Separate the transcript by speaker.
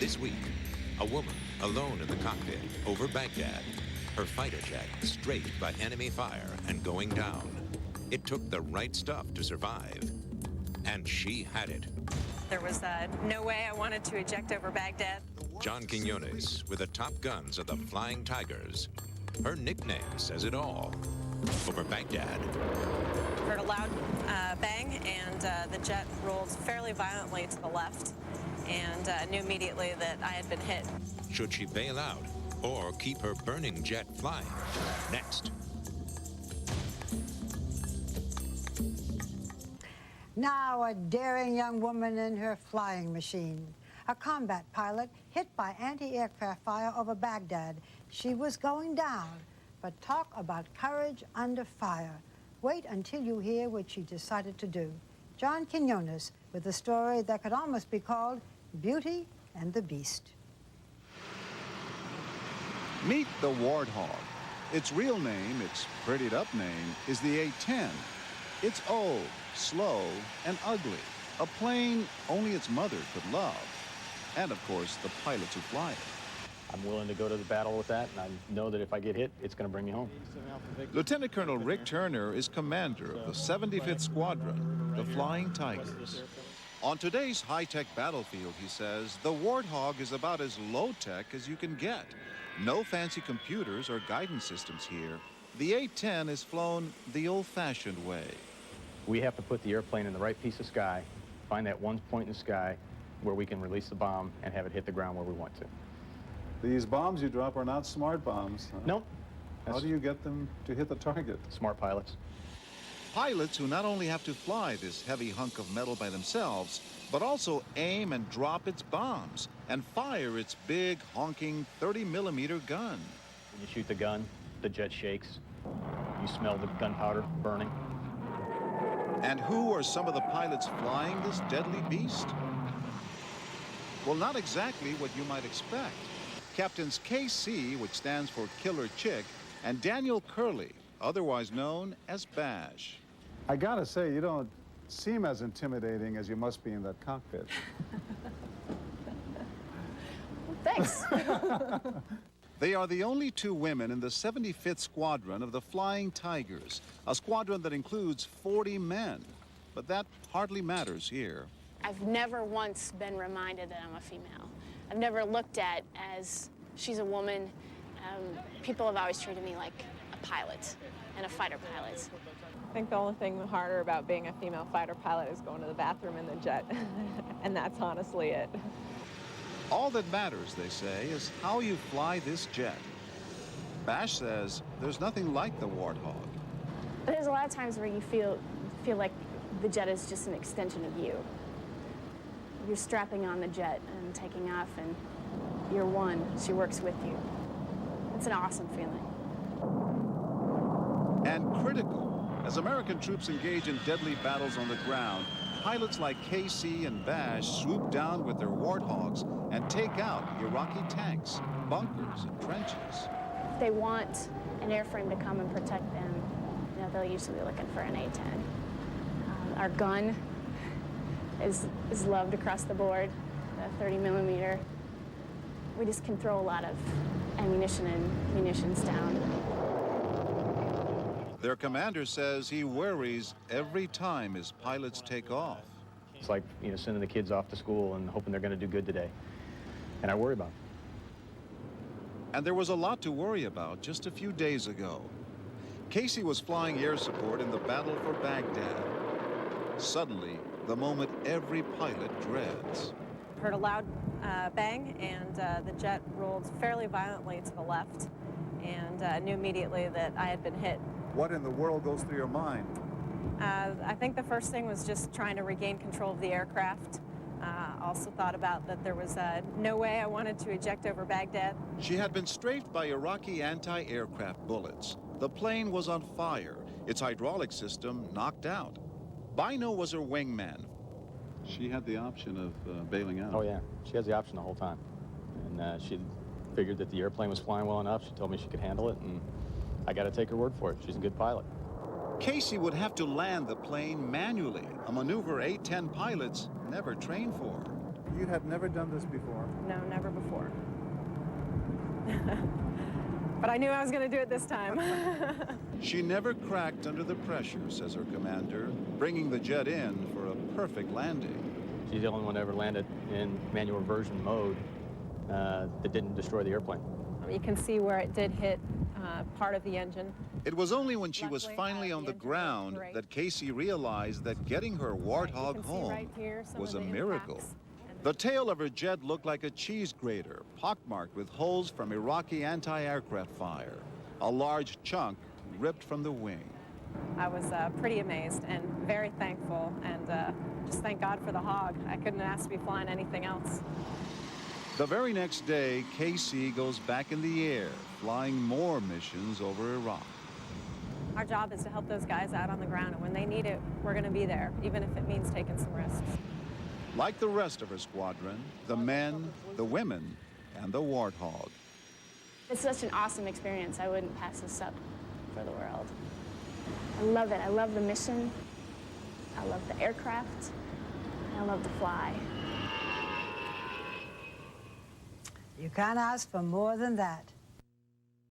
Speaker 1: This week, a woman alone in the cockpit over Baghdad. Her fighter jet strafed by enemy fire and going down. It took the right stuff to survive. And she had it.
Speaker 2: There was no way I wanted to eject over Baghdad.
Speaker 1: John Quiñones with the top guns of the Flying Tigers. Her nickname says it all. Over Baghdad.
Speaker 2: Heard a loud bang, and the jet rolled fairly violently to the left, and knew immediately that I had been hit.
Speaker 1: Should she bail out or keep her burning jet flying? Next.
Speaker 3: Now a daring young woman in her flying machine. A combat pilot hit by anti-aircraft fire over Baghdad. She was going down, but talk about courage under fire. Wait until you hear what she decided to do. John Quiñones with a story that could almost be called Beauty and the Beast.
Speaker 4: Meet the Warthog. Its real name, its prettied up name, is the A-10. It's old, slow, and ugly. A plane only its mother could love. And, of course, the pilots who fly it.
Speaker 5: I'm willing to go to the battle with that, and I know that if I get hit, it's going to bring me home.
Speaker 4: Lieutenant Colonel Rick Turner is commander of the 75th Squadron, the Flying Tigers. On today's high-tech battlefield, he says, the Warthog is about as low-tech as you can get. No fancy computers or guidance systems here. The A-10 is flown the old-fashioned way.
Speaker 5: We have to put the airplane in the right piece of sky, find that one point in the sky where we can release the bomb and have it hit the ground where we want to.
Speaker 6: These bombs you drop are not smart bombs. Huh?
Speaker 5: Nope.
Speaker 6: How do you get them to hit the target?
Speaker 5: Smart pilots.
Speaker 4: Pilots who not only have to fly this heavy hunk of metal by themselves, but also aim and drop its bombs and fire its big, honking 30-millimeter gun.
Speaker 5: When you shoot the gun, the jet shakes. You smell the gunpowder burning.
Speaker 4: And who are some of the pilots flying this deadly beast? Well, not exactly what you might expect. Captains KC, which stands for Killer Chick, and Daniel Curley, otherwise known as Bash.
Speaker 6: I gotta say, you don't seem as intimidating as you must be in that cockpit.
Speaker 7: Thanks.
Speaker 4: They are the only two women in the 75th Squadron of the Flying Tigers, a squadron that includes 40 men. But that hardly matters here.
Speaker 7: I've never once been reminded that I'm a female. I've never looked at as she's a woman. People have always treated me like a pilot and a fighter pilot.
Speaker 2: I think the only thing harder about being a female fighter pilot is going to the bathroom in the jet, and that's honestly it.
Speaker 4: All that matters, they say, is how you fly this jet. Bash says there's nothing like the Warthog.
Speaker 7: There's a lot of times where you feel like the jet is just an extension of you. You're strapping on the jet and taking off, and you're one. She works with you. It's an awesome feeling.
Speaker 4: And critical. As American troops engage in deadly battles on the ground, pilots like KC and Bash swoop down with their Warthogs and take out Iraqi tanks, bunkers, and trenches.
Speaker 7: If they want an airframe to come and protect them, you know, they'll usually be looking for an A-10. Our gun is loved across the board, the 30-millimeter. We just can throw a lot of ammunition and munitions down.
Speaker 4: Their commander says he worries every time his pilots take off.
Speaker 5: It's like, you know, sending the kids off to school and hoping they're going to do good today. And I worry about them.
Speaker 4: And there was a lot to worry about just a few days ago. Casey was flying air support in the battle for Baghdad. Suddenly, the moment every pilot dreads.
Speaker 2: Heard a loud bang, and the jet rolled fairly violently to the left, and knew immediately that I had been hit.
Speaker 6: What in the world goes through your mind?
Speaker 2: I think the first thing was just trying to regain control of the aircraft. Also thought about that there was no way I wanted to eject over Baghdad.
Speaker 4: She had been strafed by Iraqi anti-aircraft bullets. The plane was on fire, its hydraulic system knocked out. Bino was her wingman.
Speaker 6: She had the option of bailing out.
Speaker 5: Oh, yeah. She has the option the whole time. And she figured that the airplane was flying well enough. She told me she could handle it, and I got to take her word for it. She's a good pilot.
Speaker 4: Casey would have to land the plane manually, a maneuver A-10 pilots never trained for.
Speaker 6: You had never done this before?
Speaker 2: No, never before. But I knew I was going to do it this time.
Speaker 4: She never cracked under the pressure, says her commander, bringing the jet in for a perfect landing.
Speaker 5: She's the only one that ever landed in manual reversion mode that didn't destroy the airplane.
Speaker 2: You can see where it did hit part of the engine.
Speaker 4: It was only when she was
Speaker 2: Luckily,
Speaker 4: finally on the
Speaker 2: engine
Speaker 4: ground
Speaker 2: was great.
Speaker 4: that Casey realized that getting her
Speaker 2: You
Speaker 4: Warthog
Speaker 2: can see
Speaker 4: home
Speaker 2: right here some
Speaker 4: was
Speaker 2: of
Speaker 4: a
Speaker 2: the
Speaker 4: miracle.
Speaker 2: impacts.
Speaker 4: The tail of her jet looked like a cheese grater, pockmarked with holes from Iraqi anti-aircraft fire. A large chunk ripped from the wing.
Speaker 2: I was pretty amazed and very thankful, and just thank God for the Hog. I couldn't ask to be flying anything else.
Speaker 4: The very next day, Casey goes back in the air, flying more missions over Iraq.
Speaker 2: Our job is to help those guys out on the ground, and when they need it, we're going to be there, even if it means taking some risks.
Speaker 4: Like the rest of her squadron, the men, the women, and the Warthog.
Speaker 7: It's such an awesome experience. I wouldn't pass this up for the world. I love it. I love the mission. I love the aircraft. I love to fly.
Speaker 3: You can't ask for more than that.